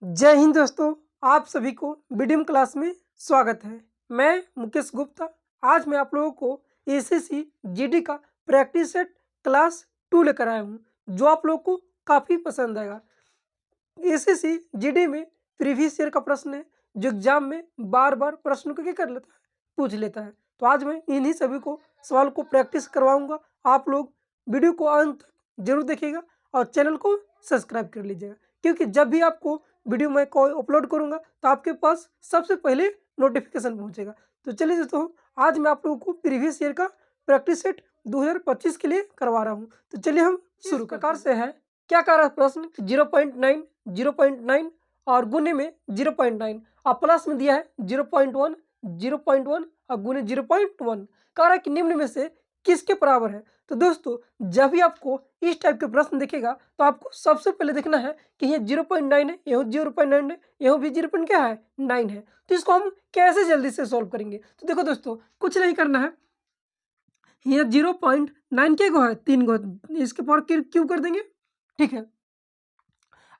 जय हिंद दोस्तों, आप सभी को बीडीएम क्लास में स्वागत है। मैं मुकेश गुप्ता। आज मैं आप लोगों को एसएससी जीडी का प्रैक्टिस सेट क्लास 2 लेकर आया हूँ, जो आप लोगों को काफ़ी पसंद आएगा। एसएससी जीडी में प्रीवियस ईयर का प्रश्न है, जो एग्जाम में बार बार प्रश्न को क्या कर लेता है, पूछ लेता है। तो आज मैं इन्हीं सभी को सवाल को प्रैक्टिस करवाऊंगा। आप लोग वीडियो को अंत तक जरूर देखिएगा और चैनल को सब्सक्राइब कर लीजिएगा, क्योंकि जब भी आपको वीडियो मैं कोई अपलोड करूंगा तो आपके पास सबसे पहले नोटिफिकेशन पहुंचेगा। तो चलिए दोस्तों, आज मैं आप लोगों को प्रीवियस ईयर का प्रैक्टिस सेट 2025 के लिए करवा रहा हूँ। तो चलिए हम शुरू प्रकार से है। क्या कर रहा है प्रश्न? 0.9, 0.9 और गुने में 0.9 और प्लस में दिया है 0.1, 0.1 और गुने 0.1। कह रहा है कि निम्न में से किसके बराबर है। तो दोस्तों, जब भी आपको इस टाइप के प्रश्न दिखेगा तो आपको सबसे पहले देखना है कि ये 0.9 है, यह 0.9 है, यह भी 0. क्या है 9 है। तो इसको हम कैसे जल्दी से सॉल्व करेंगे? तो देखो दोस्तों, कुछ नहीं करना है। ये 0.9 के गो है 3 गो, इसके पावर क्यों कर देंगे, ठीक है।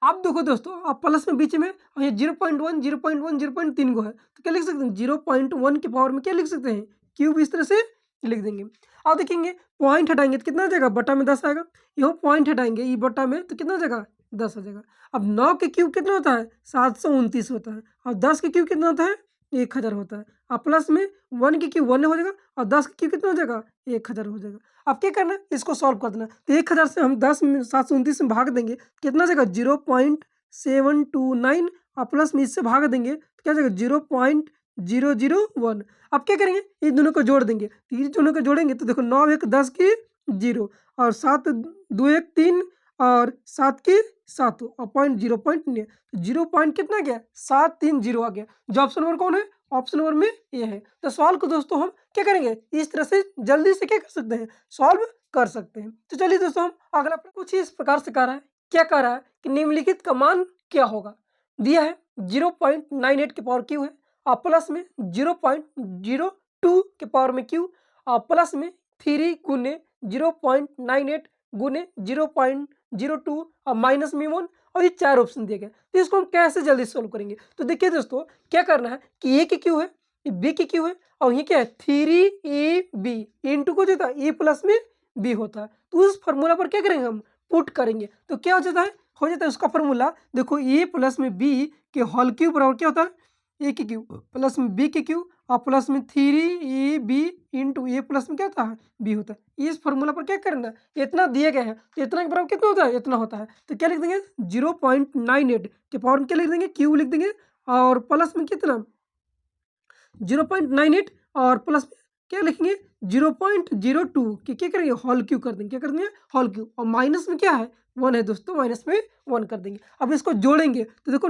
आप देखो दोस्तों, आप प्लस में बीच में और ये 0.1, 0.1, 0.3 गो है, तो क्या लिख सकते हैं 0.1 के पावर में क्या लिख सकते हैं, क्यूब इस तरह से लिख देंगे। अब देखेंगे पॉइंट हटाएंगे तो कितना आ जाएगा, बटा में 10 आएगा। यह पॉइंट हटाएंगे ई बटा में तो कितना हो जाएगा, 10 आ जाएगा। अब 9 के क्यूब कितना होता है, 729 होता है। और 10 के क्यूब कितना होता है, 1000 होता है। और प्लस में 1 के क्यूब 1 हो जाएगा और 10 के क्यूब कितना हो जाएगा, 1000 हो जाएगा। अब क्या करना है, इसको सॉल्व कर देना। तो 1000 से हम 10 में 729 में भाग देंगे, कितना आ जाएगा 0.729 और प्लस में इससे भाग देंगे तो क्या जाएगा 0.001। अब क्या करेंगे, इन दोनों को जोड़ देंगे। तो इन दोनों को जोड़ेंगे तो देखो 9 1 10 की 0 और 7 2 1 3 और 7 की 7 और पॉइंट 0.9, तो 0 पॉइंट कितना गया 730 आ गया। जो ऑप्शन नंबर कौन है, ऑप्शन नंबर में ये है। तो सवाल को दोस्तों हम क्या करेंगे, इस तरह से जल्दी से क्या कर सकते हैं, सॉल्व कर सकते हैं। तो चलिए दोस्तों, हम अगला कुछ इस प्रकार से कह रहा है। क्या कह रहा है कि निम्नलिखित का मान क्या होगा। दिया है 0.98 के पावर क्यू है और प्लस में 0.02 के पावर में क्यू और प्लस में 3 गुने 0.98 गुने 0.02 और माइनस में 1 और ये 4 ऑप्शन दिए गए। तो इसको हम कैसे जल्दी सोल्व करेंगे। तो देखिए दोस्तों, क्या करना है कि ए की क्यू है, बी की क्यू है और ये क्या है 3ab इंटू को जो था ए प्लस में बी होता है। तो उस फॉर्मूला पर क्या करेंगे, हम पुट करेंगे। तो क्या हो जाता है उसका फॉर्मूला। देखो ए प्लस में बी के होल क्यूब बराबर क्या होता है, ए की क्यूब प्लस में बी की क्यूब और प्लस में 3ab इंटू ए प्लस में क्या होता है, बी होता है। इस फॉर्मूला पर क्या करना है, इतना दिए गए हैं तो इतना के बराबर कितना होता है, इतना होता है। तो क्या लिख देंगे 0.98 के पावर में क्या लिख देंगे, क्यूब लिख देंगे और प्लस में कितना 0.98 और प्लस में क्या लिखेंगे 0.02 के क्या करेंगे, होल क्यू कर देंगे। क्या कर देंगे, होल क्यू। और माइनस में क्या है 1 है दोस्तों, माइनस में 1 कर देंगे। अब इसको जोड़ेंगे तो देखो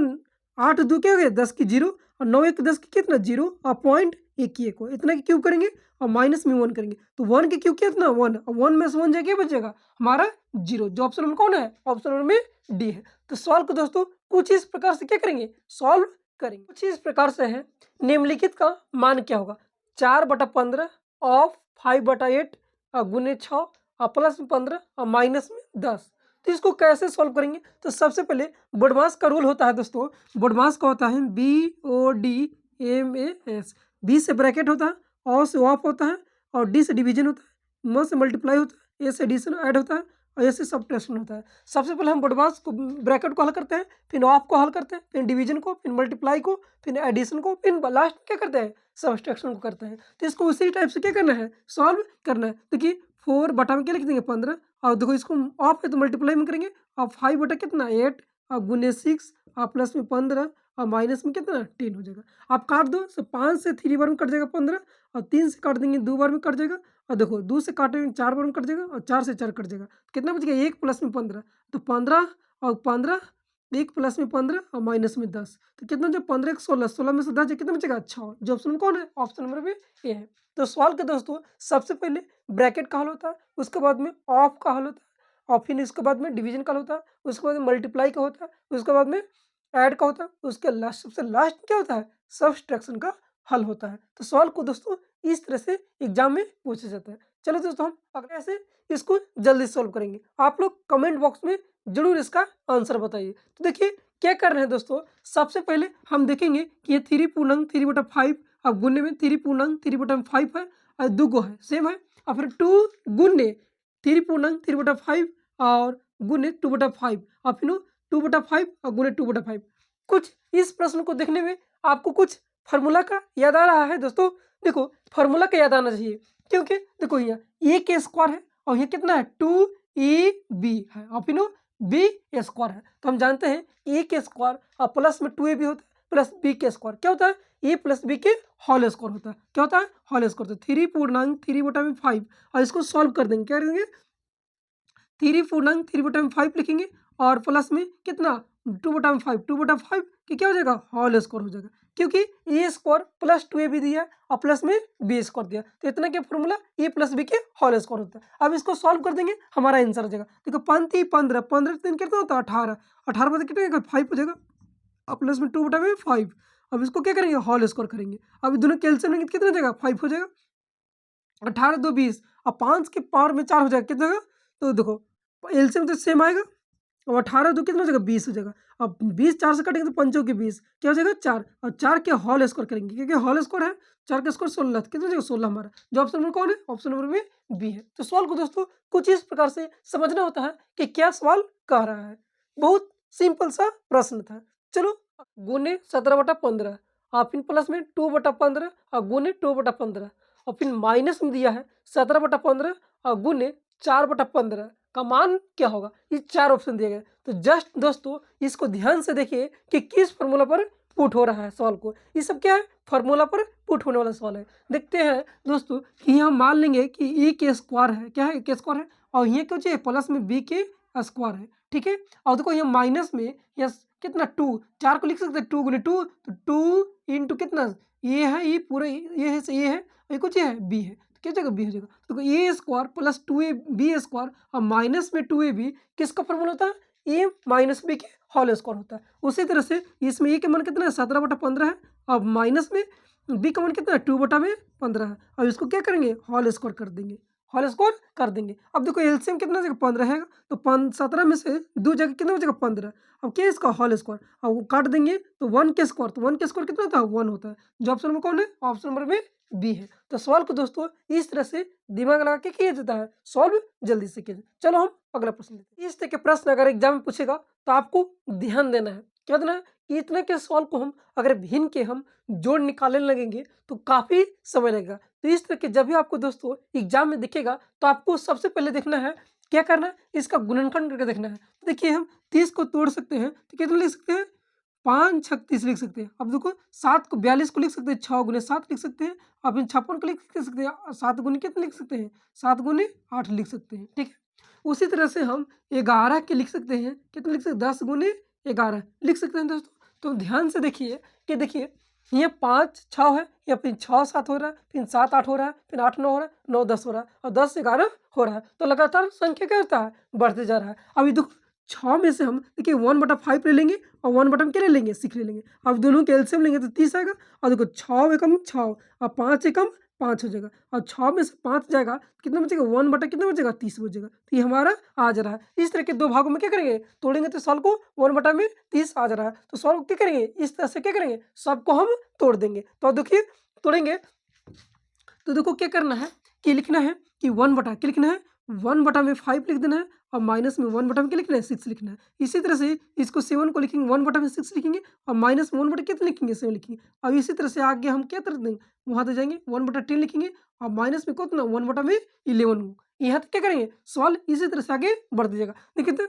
8 2 क्या हो गया 10 की 0 और 9 1 10 की कितना 0 और पॉइंट 1 की 1 इतना की क्यूब करेंगे और माइनस में 1 करेंगे। तो 1 की क्यूब कितना 1 और 1 में से 1 जाए क्या बचेगा हमारा 0। जो ऑप्शन नंबर कौन है, ऑप्शन नंबर में डी है। तो सवाल को दोस्तों कुछ इस प्रकार से क्या करेंगे, सॉल्व करेंगे। कुछ इस प्रकार से है, निम्नलिखित का मान क्या होगा, 4/15 ऑफ 5/8 गुने 6 और प्लस में 15 और माइनस में 10। तो इसको कैसे सॉल्व करेंगे। तो सबसे पहले बोडमास का रूल होता है दोस्तों, बोडमास का होता है BODMAS। बी से ब्रैकेट होता है, ओ से ऑफ होता है और डी से डिवीजन होता है, म से मल्टीप्लाई होता है, ए से एडिशन ऐड होता है और ऐसे सब्ट्रैक्शन होता है। सबसे पहले हम बोडमास को ब्रैकेट को हल करते हैं, फिर ऑफ को हल करते हैं, फिर डिवीजन को, फिर मल्टीप्लाई को, फिर एडिशन को, फिर लास्ट क्या करते हैं, सब्ट्रैक्शन को करते हैं। तो इसको उसी टाइप से क्या करना है, सॉल्व करना है। देखिए 4 बटा में क्या लिख देंगे 15 और देखो इसको ऑफ है तो मल्टीप्लाई में करेंगे और 5 बटा कितना 8 और गुने 6 और प्लस में 15 और माइनस में कितना 10 हो जाएगा। आप काट दो, 5 से 3 बार में कट जाएगा 15 और 3 से काट देंगे 2 बार में कट जाएगा और देखो 2 से काटेंगे 4 बार में कट जाएगा और 4 से 4 कट जाएगा। कितना बच गया 1 प्लस में 15, तो 15 और 15 1 प्लस में 15 और माइनस में 10, तो कितना जो 15 1 16, 16 में से 10 कितना बचेगा 6। जो ऑप्शन कौन है, ऑप्शन नंबर में ए है। तो सवाल के दोस्तों सबसे पहले ब्रैकेट का हल होता है, उसके बाद में ऑफ का हल होता है और फिर इसके बाद में डिवीजन का होता है, उसके बाद में मल्टीप्लाई का होता है, उसके बाद में ऐड का होता है, उसके लास्ट सबसे लास्ट क्या होता है, सब्ट्रैक्शन का हल होता है। तो सवाल को दोस्तों इस तरह से एग्जाम में पूछा जाता है। चलो दोस्तों, हम अगर ऐसे इसको जल्दी सॉल्व करेंगे। आप लोग कमेंट बॉक्स में जरूर इसका आंसर बताइए। तो देखिए क्या कर रहे हैं दोस्तों, सबसे पहले हम देखेंगे कि ये 3 पूर्णांक 3/5 अब गुणने में 3 पूर्णांक 3/5 है और दुगो है सेम है, और फिर 2 गुणने 3 पूर्णांक 3/5 और गुणने 2/5 और फिर 2/5 और गुणने 2/5। कुछ इस प्रश्न को देखने में आपको कुछ फार्मूला का याद आ रहा है दोस्तों। देखो फार्मूला का याद आना चाहिए, क्योंकि देखो यहाँ ए के स्क्वायर है और ये कितना है 2ab है और फिर बी स्क्वायर है। तो हम जानते हैं ए के स्क्वायर और प्लस में 2ab होता है प्लस बी के स्क्वायर क्या होता है, ए प्लस बी के होल स्क्वायर होता है। क्या होता है, होल स्क्वायर। तो 3 पूर्णांक 3/5 और इसको सॉल्व कर देंगे, क्या करेंगे 3 पूर्णांक 3/5 लिखेंगे और प्लस में कितना 2/5 2/5 कि क्या हो जाएगा होल स्क्वायर हो जाएगा, क्योंकि ए स्क्वायर प्लस 2ab दिया है और प्लस में बी स्क्वायर दिया, तो इतना क्या फॉर्मूला ए प्लस बी के होल स्क्वायर होता है। अब इसको सॉल्व कर देंगे, हमारा आंसर हो जाएगा। देखो 5 15 15 3 कितना होता है 18 18 में कितना 5 हो जाएगा और प्लस में 2/5। अब इसको क्या करेंगे होल स्क्वायर करेंगे, अब दोनों कैल्सियम लेंगे कितना हो जाएगा 5 हो जाएगा। 18 2 20 और 5 के पावर में 4 हो जाएगा कितना होगा, तो देखो एलसीएम तो सेम आएगा और 18 दो कितना हो जाएगा 20 हो जाएगा। अब 20 4 से कटेंगे तो पंचों के 20 क्या हो जाएगा 4 और 4 के होल स्क्वायर करेंगे, क्योंकि होल स्क्वायर है 4 का स्क्वायर 16 कितना हो जाएगा 16 हमारा। जो ऑप्शन नंबर कौन है, ऑप्शन नंबर में बी है। तो सवाल को दोस्तों कुछ इस प्रकार से समझना होता है कि क्या सवाल कह रहा है। बहुत सिंपल सा प्रश्न था। चलो गुने 17/15 और फिर प्लस में 2/15 और गुने 2/15 और फिर माइनस में दिया है 17/15 और गुने 4/15 का मान क्या होगा, ये 4 ऑप्शन दिए गए। तो जस्ट दोस्तों इसको ध्यान से देखिए कि किस फार्मूला पर पुट हो रहा है सवाल को। ये सब क्या है, फार्मूला पर पुट होने वाला सवाल है। देखते हैं दोस्तों कि यहाँ मान लेंगे कि ए के स्क्वायर है, क्या है ए के स्क्वायर है और ये क्या चाहिए प्लस में बी के स्क्वायर है, ठीक है। और देखो यहाँ माइनस में यहाँ कितना 2 4 को लिख सकते हैं 2 गुने 2 तो 2 इंटू कितना ये है, ये पूरा ये है ये कुछ है बी है, क्या जगह बी हो जाएगा। तो ए स्क्वायर प्लस 2 बी स्क्वायर और माइनस में 2ab किसका फॉर्मूला होता है, ए माइनस बी के होल स्क्वायर होता है। उसी तरह से इसमें ए का मान कितना है 17/15 है और माइनस में बी का मान कितना है 2/15 है और इसको क्या करेंगे होल स्क्वायर कर देंगे, होल स्क्वायर कर देंगे। अब देखो एलसीएम कितना जगह 15 है, तो 17 में से 2 जगह कितना हो जाएगा 15। अब क्या इसका होल स्क्वायर और वो काट देंगे तो 1 के स्क्वायर, तो 1 के स्क्वायर कितना होता है 1 होता है। जो ऑप्शन नंबर कौन है, ऑप्शन नंबर में बी है। तो सवाल को दोस्तों इस तरह से दिमाग लगा के किया जाता है, सॉल्व जल्दी से कीजिए। चलो हम अगला प्रश्न लेते हैं। इस तरह के प्रश्न अगर एग्जाम में पूछेगा तो आपको ध्यान देना है, क्या देना है कि इतने के सवाल को हम अगर भिन्न के हम जोड़ निकालने लगेंगे तो काफी समय लगेगा। तो इस तरह के जब भी आपको दोस्तों एग्जाम में दिखेगा तो आपको सबसे पहले देखना है क्या करना है, इसका गुणनखंड करके देखना है। तो देखिए हम 30 को तोड़ सकते हैं तो कितना लिख सकते हैं 5 छक 30 लिख सकते हैं। अब देखो 7 को 42 को लिख सकते हैं 6 गुने 7 लिख सकते हैं और फिर 56 को लिख सकते हैं 7 गुने कितने लिख सकते हैं 7 गुने 8 लिख सकते हैं, ठीक है। उसी तरह से हम 11 के लिख सकते हैं, कितने लिख सकते हैं 10 गुने 11 लिख सकते हैं दोस्तों। तो ध्यान से देखिए कि देखिए ये 5 6 है या फिर 6 7 हो रहा है, फिर 7 8 हो रहा है, फिर 8 9 हो रहा है, 9 10 हो रहा है और 10 11 हो रहा है। तो लगातार संख्या क्या होता है बढ़ते जा रहा है। अभी देखो 6 में से हम देखिए 1/5 ले लेंगे और 1 क्या ले लेंगे 6 ले लेंगे। अब दोनों के एलसीएम लेंगे तो 30 आएगा और देखो 6 एकम 6 और 5 एकम 5 हो जाएगा और 6 में से 5 जाएगा कितना बचेगा 1 कितना बचेगा 30 बचेगा। तो ये हमारा आ जा रहा है। इस तरह के दो भागों में क्या करेंगे तोड़ेंगे तो सॉल्व को 1/30 आ जा रहा है। तो सॉल्व क्या करेंगे इस तरह से क्या करेंगे सबको हम तोड़ देंगे। तो देखिए तोड़ेंगे तो देखो क्या करना है कि लिखना है कि 1 क्या लिखना है 1/5 लिख देना है और माइनस में 1 क्या लिखना है 6 लिखना है। इसी तरह से इसको 7 को लिखेंगे 1/6 लिखेंगे और माइनस में 1 कितना लिखेंगे 7 लिखेंगे। अब इसी तरह से आगे हम क्या कर देंगे वहाँ तक जाएंगे 1/10 लिखेंगे और माइनस में कितना 1/11 यहाँ तक क्या करेंगे सॉल्व इसी तरह से आगे बढ़ दीजिएगा। देखिए तो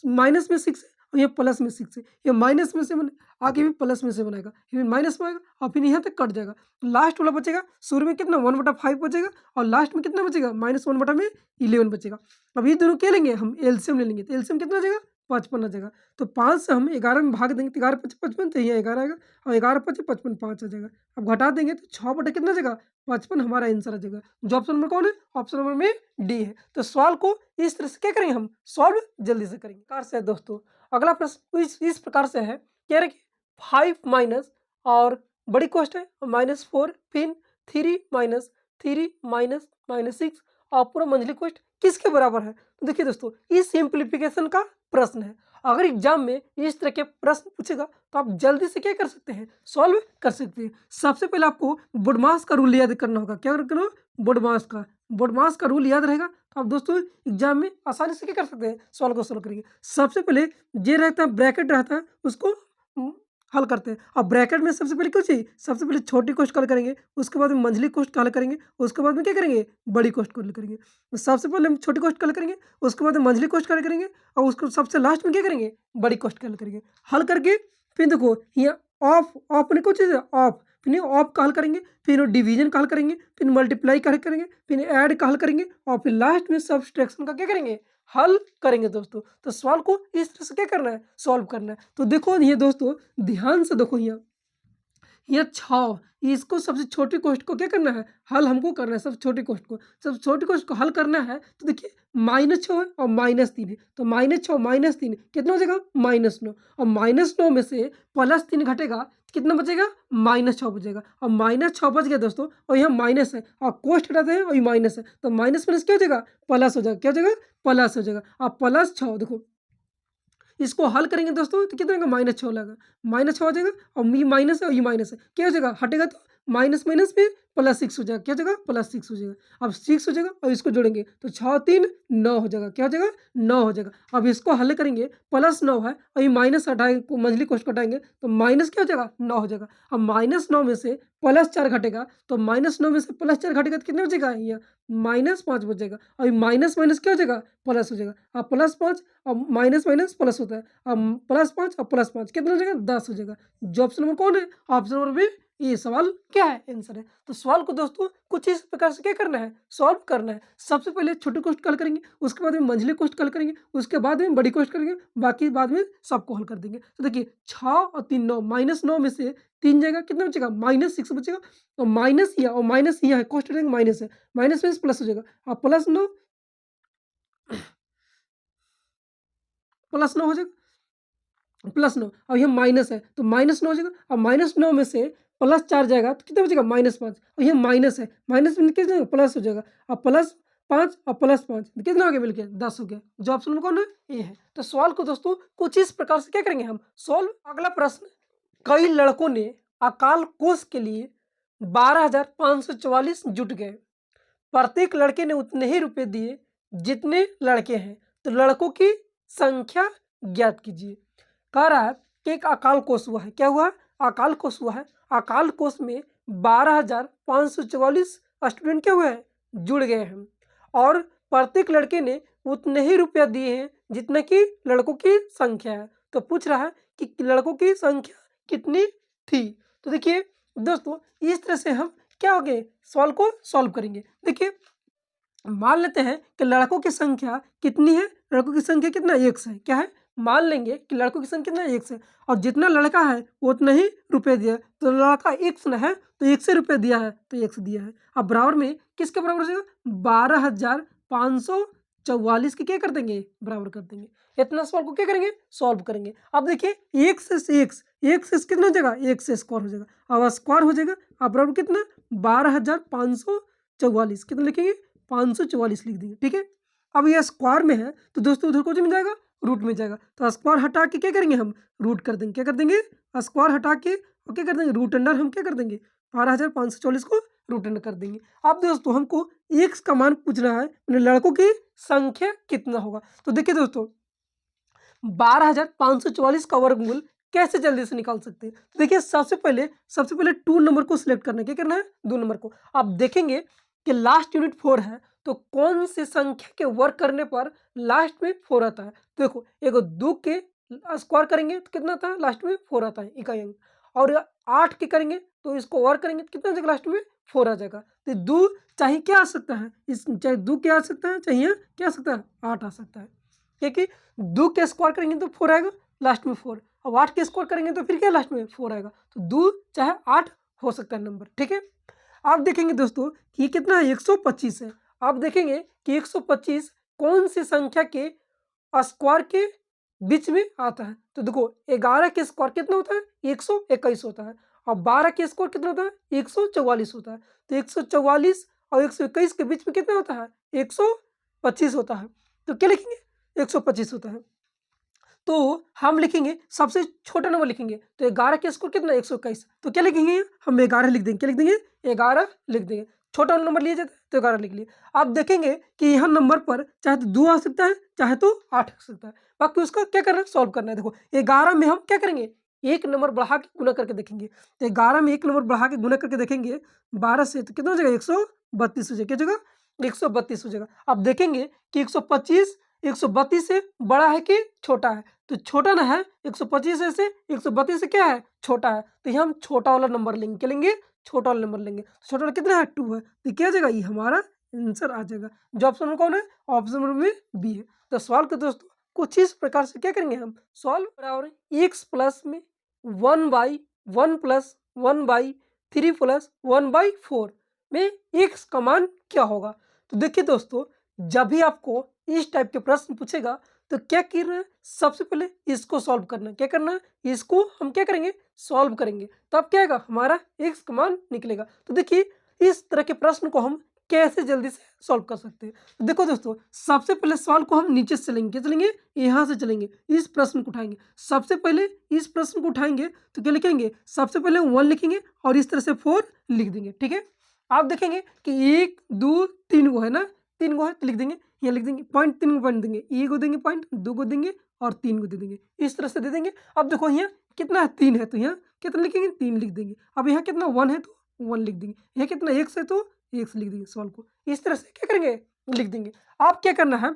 माइनस में 6 और ये प्लस में 6 है, ये माइनस में 7 आगे भी प्लस में 7 आएगा, फिर माइनस में आएगा और फिर यहाँ तक कट जाएगा। लास्ट वाला बचेगा शुरू में कितना 1/5 बचेगा और लास्ट में कितना बचेगा -1/11 बचेगा। अब ये दोनों क्या लेंगे हम एलसीएम ले लेंगे तो एलसीएम कितना आ जाएगा 55 आ जाएगा। तो 5 से हम 11 में भाग देंगे तो 11 5 55 तो ये 11 आएगा और 11 5 55 5 आ जाएगा। अब घटा देंगे तो 6 कितना आ जाएगा 55 हमारा आंसर आ जाएगा। जो ऑप्शन नंबर कौन है ऑप्शन नंबर में डी है। तो सवाल को इस तरह से क्या करेंगे हम सॉल्व जल्दी से करेंगे। प्रकार से दोस्तों अगला प्रश्न इस प्रकार से है कह रहे कि 5 माइनस और बड़ी कोष्ट है -4 फिर 3 माइनस 3 माइनस -6 और पूरा मंझली कोष्ट किसके बराबर है। तो देखिए दोस्तों इस सिंप्लीफिकेशन का प्रश्न है। अगर एग्जाम में इस तरह के प्रश्न पूछेगा तो आप जल्दी से क्या कर सकते हैं, सॉल्व कर सकते हैं। सबसे पहले आपको बोडमास का रूल याद करना होगा। क्या करना होगा? बोडमास का रूल याद रहेगा तो आप दोस्तों एग्जाम में आसानी से क्या कर सकते हैं, सॉल्व को सॉल्व करेंगे। सबसे पहले जे रहता है, ब्रैकेट रहता है, उसको हल करते हैं। अब ब्रैकेट में सबसे पहले क्या चाहिए, सबसे पहले छोटी कोष्ट का हल करेंगे, उसके बाद में मंझली कोष्ट का हल करेंगे, उसके बाद में क्या करेंगे, बड़ी कोष्ट को हल करेंगे। तो सबसे पहले हम छोटी कोष्ट का हल करेंगे, उसके बाद में मंझली कोष्ट का हल करेंगे, और उसको सबसे लास्ट में क्या करेंगे, बड़ी कोष्ट का हल करेंगे। हल करके फिर देखो यहाँ ऑफ ऑफ ने कुछ चीज़ है, ऑफ फिर ऑफ का हल करेंगे, फिर डिवीजन का हल करेंगे, फिर मल्टीप्लाई का हल करेंगे, फिर ऐड का हल करेंगे, और फिर लास्ट में सब्सट्रैक्शन का क्या करेंगे, हल करेंगे दोस्तों। तो सवाल को इस तरह से क्या करना है, सॉल्व करना है। तो देखो ये दोस्तों ध्यान से देखो, यहाँ 6, इसको सबसे छोटी कोष्ट को क्या करना है, हल हमको करना है। सबसे छोटी कोष्ट को, सबसे छोटी कोष्ट को हल करना है। तो देखिए -6 है और -3 है, तो -6 -3 कितना हो जाएगा, -9, और -9 में से +3 घटेगा तो कितना बचेगा, -6 बचेगा। और -6 बच गया दोस्तों, और यहाँ माइनस है और कोष्ट हटाते हैं और ये माइनस है, तो माइनस माइनस क्या हो जाएगा, प्लस हो जाएगा। क्या हो जाएगा, प्लस हो जाएगा। अब +6 देखो इसको हल करेंगे दोस्तों तो कितना आएगा, -6 लगेगा, -6 हो जाएगा, और ये माइनस है और ये माइनस है, क्या हो जाएगा, हटेगा तो माइनस माइनस में +6 हो जाएगा। क्या हो जाएगा, +6 हो जाएगा। अब 6 हो जाएगा और इसको जोड़ेंगे तो 6 3 9 हो जाएगा। क्या हो जाएगा, 9 हो जाएगा। अब इसको हल करेंगे, +9 है और ये माइनस हटाएंगे, मंझली कोष्ट को हटाएंगे तो माइनस क्या हो जाएगा, 9 हो जाएगा। अब -9 में से +4 घटेगा, तो -9 में से +4 घटेगा तो कितना बचेगा, ये -5 बचेगा, और ये माइनस माइनस क्या हो जाएगा, प्लस हो जाएगा। अब +5 और माइनस माइनस प्लस होता है, अब +5 और +5 कितना हो जाएगा, 10 हो जाएगा। जो ऑप्शन नंबर कौन है, ऑप्शन नंबर बी, ये सवाल क्या है, आंसर है। तो सवाल को दोस्तों कुछ इस प्रकार से क्या करना है, सॉल्व करना है। सबसे पहले छोटी कोष्ट का हल करेंगे, उसके बाद में मंझली कोष्ट का हल करेंगे, उसके बाद में बड़ी कोष्ट करेंगे, बाकी बाद में सबको हल कर देंगे। तो देखिए 6 और 3 9, -9 में से 3 जाएगा, कितना बचेगा, -6 बचेगा, और माइनस यह और माइनस यह है, कोष्ट हटाएंगे माइनस है, माइनस में प्लस हो जाएगा। अब +9 +9 हो जाएगा, +9 और यहाँ माइनस है तो -9 हो जाएगा। अब -9 में से +4 जाएगा तो कितना बचेगा, -5, और यहाँ माइनस है, माइनस में कितना प्लस हो जाएगा। अब +5 और +5 कितना हो गया, मिलके 10 हो गया। जो ऑप्शन में कौन है, ये है। तो सवाल को दोस्तों कुछ इस प्रकार से क्या करेंगे हम, सॉल्व। अगला प्रश्न, कई लड़कों ने अकाल कोष के लिए 12,544 जुट गए, प्रत्येक लड़के ने उतने ही रुपए दिए जितने लड़के हैं, तो लड़कों की संख्या ज्ञात कीजिए। कह रहा है कि एक अकाल कोष हुआ है। क्या हुआ, अकाल कोष हुआ है। अकाल कोष में 12,544 स्टूडेंट क्या हुए हैं, जुड़ गए हैं, और प्रत्येक लड़के ने उतने ही रुपया दिए हैं जितने की लड़कों की संख्या है। तो पूछ रहा है कि लड़कों की संख्या कितनी थी। तो देखिए दोस्तों इस तरह से हम क्या हो गए, सवाल को सॉल्व करेंगे। देखिए मान लेते हैं कि लड़कों की संख्या कितनी है, लड़कों की संख्या कितना, 1 है। क्या है, मान लेंगे कि लड़कों की संख्या कितना, 1 है, और जितना लड़का है वो उतना ही रुपए दिया है। तो लड़का 1 न है तो 1 से रुपये दिया है तो 1 दिया है। अब बराबर में किसके बराबर हो जाएगा, 12,544 के क्या कर देंगे, बराबर कर देंगे। इतना सवाल को क्या करेंगे, सॉल्व करेंगे। अब देखिए 1 से 1 से कितना हो जाएगा, 1 से स्क्वायर हो जाएगा। अब स्क्वायर हो जाएगा, अब बराबर कितना, 12,544 कितना लिखेंगे, 544 लिख देंगे। ठीक है, अब ये स्क्वायर में है तो दोस्तों उधर कुछ में जाएगा, रूट में जाएगा, तो स्क्वायर हटा के क्या करेंगे हम, रूट कर देंगे। क्या कर देंगे, स्क्वायर हटा के और क्या कर देंगे, रूट अंडर हम क्या कर देंगे, 12,544 को रूट अंडर कर देंगे। अब दोस्तों हमको एक्स का मान पूछना है, लड़कों की संख्या कितना होगा। तो देखिए दोस्तों 12,544 का वर्गमूल कैसे जल्दी से निकाल सकते हैं। तो देखिए सबसे पहले 2 नंबर को सिलेक्ट करना है। क्या करना है, 2 नंबर को। आप देखेंगे कि लास्ट यूनिट 4 है, तो कौन सी संख्या के वर्ग करने पर लास्ट में 4 आता है। तो देखो एगो 2 के स्क्वायर करेंगे तो कितना आता है, लास्ट में 4 आता है, इकाई अंक। और 8 के करेंगे तो इसको वर्ग करेंगे तो कितना आ जाएगा, लास्ट में 4 आ जाएगा। तो 2 चाहे क्या आ सकता है, इस चाहे 2 क्या आ सकता है, चाहिए क्या आ सकता है, 8 आ सकता है। क्योंकि 2 के स्क्वायर करेंगे तो 4 आएगा, लास्ट में 4, और 8 के स्क्वायर करेंगे तो फिर क्या लास्ट में 4 आएगा। तो 2 चाहे 8 हो सकता है नंबर। ठीक है, आप देखेंगे दोस्तों कि ये कितना है, 125 है। आप देखेंगे कि 125 कौन सी संख्या के स्क्वायर के बीच में आता है। तो देखो 11 के स्क्वायर कितना होता है, 121 होता है, और 12 के स्क्वायर कितना होता है, 144 होता है। तो 144 और 121 के बीच में कितना होता है, 125 होता है। तो क्या लिखेंगे, 125 होता है। तो हम लिखेंगे सबसे छोटा नंबर लिखेंगे, तो 11 का स्क्वायर कितना 121, तो क्या लिखेंगे हम 11 लिख देंगे, क्या लिख देंगे 11 लिख देंगे। छोटा नंबर लिया जाता है तो 11 लिख लिए। आप देखेंगे कि यहाँ नंबर पर चाहे तो 2 आ सकता है चाहे तो 8 आ सकता है, बाकी उसका क्या करना है सॉल्व करना है। देखो 11 में हम क्या करेंगे एक नंबर बढ़ा के गुना करके देखेंगे, तो 11 में एक नंबर बढ़ा के गुना करके देखेंगे 12 से, तो कितना हो जाएगा 132 हो जाएगा, क्या जगह 132 हो जाएगा। अब देखेंगे कि 125 132 से बड़ा है कि छोटा है, तो छोटा ना है 125 से 132 से क्या है छोटा है, तो यहाँ हम छोटा वाला नंबर लेंगे, क्या लेंगे छोटा वाला नंबर लेंगे। तो छोटा वाला कितना है 2 है, तो क्या आ जाएगा ये हमारा आंसर आ जाएगा। जो ऑप्शन में कौन है ऑप्शन नंबर में बी है। तो सवाल को दोस्तों कुछ इस प्रकार से क्या करेंगे हम सॉल्व बराबर x प्लस में 1/1 प्लस 1/3 प्लस 1/4 में x का मान क्या होगा। तो देखिए दोस्तों जब भी आपको इस टाइप के प्रश्न पूछेगा तो क्या करना है सबसे पहले इसको सॉल्व करना है, क्या करना है इसको हम क्या करेंगे सॉल्व करेंगे, तो अब क्या आएगा हमारा x का मान निकलेगा। तो देखिए इस तरह के प्रश्न को हम कैसे जल्दी से सॉल्व कर सकते हैं। तो देखो दोस्तों सबसे पहले सवाल को हम नीचे से चलेंगे, क्या चलेंगे यहाँ से चलेंगे, इस प्रश्न को उठाएंगे, सबसे पहले इस प्रश्न को उठाएंगे तो क्या लिखेंगे सबसे पहले 1 लिखेंगे और इस तरह से 4 लिख देंगे, ठीक है। आप देखेंगे कि 1 2 3 गो है ना, 3 गो है तो लिख देंगे, यहाँ लिख देंगे पॉइंट 3 को पॉइंट देंगे, 1 को देंगे पॉइंट, 2 को देंगे और 3 को दे देंगे, इस तरह से दे देंगे। अब देखो यहाँ कितना है 3 है तो यहाँ कितना लिखेंगे 3 लिख देंगे। अब यहाँ कितना 1 है तो 1 लिख देंगे, यहाँ कितना x है तो x लिख देंगे। सवाल को इस तरह से क्या करेंगे लिख देंगे। आप क्या करना है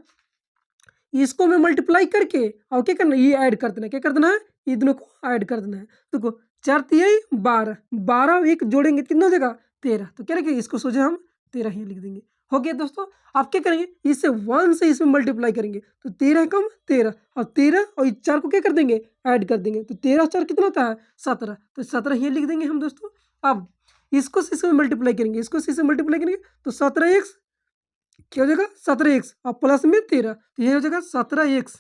इसको में मल्टीप्लाई करके और क्या करना है ये ऐड कर देना है, क्या कर देना है ये दोनों को ऐड कर देना है। देखो 4 तिहाई 12, 12 एक जोड़ेंगे कितना हो जाएगा 13, तो क्या लिखेंगे इसको सोचे हम 13 ही लिख देंगे। हो गया दोस्तों। आप क्या करेंगे इससे 1 से इसमें मल्टीप्लाई करेंगे तो 13 कम 13 और 13 और 4 को क्या कर देंगे ऐड कर देंगे, तो 13 4 कितना होता है 17, तो 17 ही लिख देंगे हम दोस्तों। अब इसको से इसमें मल्टीप्लाई करेंगे, इसको से इसमें मल्टीप्लाई करेंगे तो 17x क्या हो जाएगा 17x और प्लस में 13, तो ये हो जाएगा 17x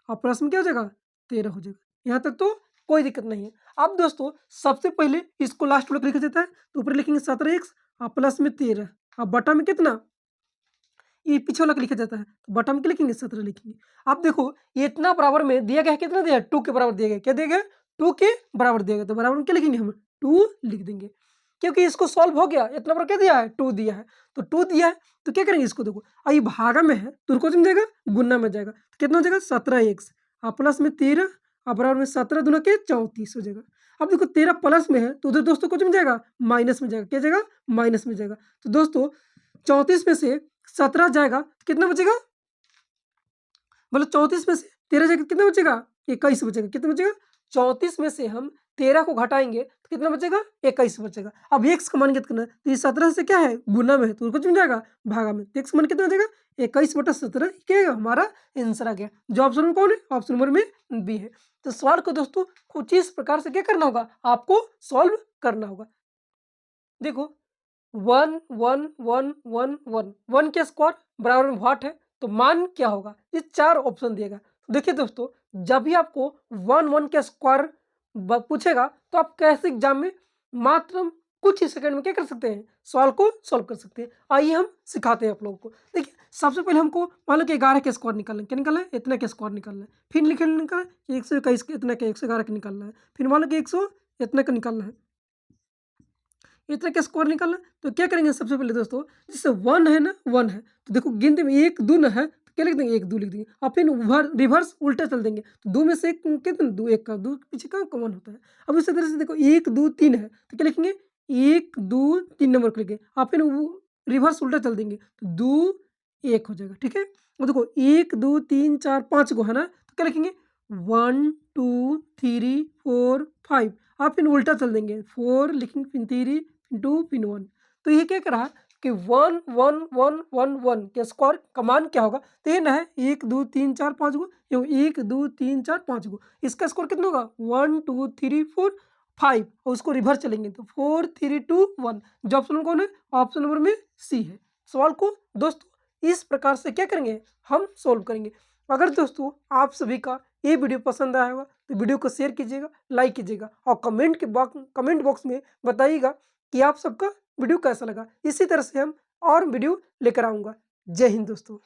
और प्लस में क्या हो जाएगा 13 हो जाएगा। यहाँ तक तो कोई दिक्कत नहीं है। अब दोस्तों सबसे पहले इसको लास्ट वाले को लिखा जाता है तो ऊपर लिखेंगे 17x और प्लस में 13 और बटा में कितना ये पीछे वाला लिखा जाता है तो बटा में क्या लिखेंगे 17 लिखेंगे। अब देखो ये इतना बराबर में दिया गया है, कितना दिया है 2 के बराबर दिया गया, क्या दिया गया 2 के बराबर दिया गया, तो बराबर में क्या लिखेंगे हम 2 लिख देंगे क्योंकि इसको सॉल्व हो गया। इतना बड़ा क्या दिया है 2 दिया है, तो 2 दिया है तो क्या करेंगे इसको देखो ये भागा में है तो को जाएगा गुना में जाएगा, तो कितना हो जाएगा 17x और प्लस में 13 और बराबर में 17 दूना के 34 हो जाएगा। अब देखो 13 प्लस में है तो उधर दोस्तों कुछ में जाएगा माइनस में जाएगा, क्या जाएगा माइनस में जाएगा। तो दोस्तों 34 में से 17 जाएगा तो कितना बचेगा, मतलब 34 में से 13 जाएगा कितना बचेगा 21 बचेगा, कितना बचेगा 34 में से हम 13 को घटाएंगे तो कितना बचेगा 21 बचेगा। अब x का मान कितना करना है तो ये 17 से क्या है गुना में है तो कुछ मिल जाएगा भागा में, तो x का मान कितना हो जाएगा 21/17 क्या है हमारा आंसर आ गया। जो ऑप्शन में कौन है ऑप्शन नंबर में बी है। तो सवाल को दोस्तों कुछ इस प्रकार से क्या करना होगा आपको सॉल्व करना होगा। देखो 1 1 1 1 1 1 के स्क्वायर बराबर में व्हाट है तो मान क्या होगा, ये 4 ऑप्शन दिएगा। तो देखिए दोस्तों जब भी आपको 1 1 के स्क्वायर पूछेगा तो आप कैसे एग्जाम में मात्र कुछ ही सेकंड में क्या कर सकते हैं सवाल को सॉल्व कर सकते हैं। आइए हम सिखाते हैं आप लोगों को। देखिए सबसे पहले हमको मान लो कि 11 के स्क्वायर निकालना है, क्या निकालना है इतना के स्क्वायर निकालना है, फिर निकालना है 121 के इतना के 111 का निकालना है, फिर मान लो कि 100 इतना का निकालना है, इतना का स्क्वायर निकालना है। तो क्या करेंगे सबसे पहले दोस्तों जिससे 1 है ना 1 है तो देखो गिनती में 1 2 है तो क्या लिख देंगे 1 2 लिख देंगे और फिर रिवर्स उल्टा चल देंगे तो 2 में से एक कितना 2 1 का 2 पीछे का कॉमन होता है। अब इसी तरह से देखो 1 2 3 है तो क्या लिखेंगे 1 2 3 नंबर को लिखेंगे और फिर रिवर्स उल्टा चल देंगे तो 2 1 हो जाएगा, ठीक है। और देखो 1 2 3 4 5 को है ना तो क्या लिखेंगे 1 2 3 4 5 आप फिर उल्टा चल देंगे 4 लिखेंगे फिर 3 2 फिर 1। तो ये क्या कर रहा है कि 1 1 1 1 1 के स्क्वायर का मान क्या होगा तो ये ना है 1 2 3 4 5 गो, 1 2 3 4 5 गो, इसका स्कोर कितना होगा 1 2 3 4 5 और उसको रिवर्स चलेंगे तो 4 3 2 1। जो ऑप्शन नंबर कौन है ऑप्शन नंबर में सी है। सवाल को दोस्तों इस प्रकार से क्या करेंगे हम सोल्व करेंगे। अगर दोस्तों आप सभी का ये वीडियो पसंद आया होगा तो वीडियो को शेयर कीजिएगा, लाइक कीजिएगा और कमेंट बॉक्स में बताइएगा कि आप सबका वीडियो कैसा लगा। इसी तरह से हम और वीडियो लेकर आऊँगा। जय हिंद दोस्तों।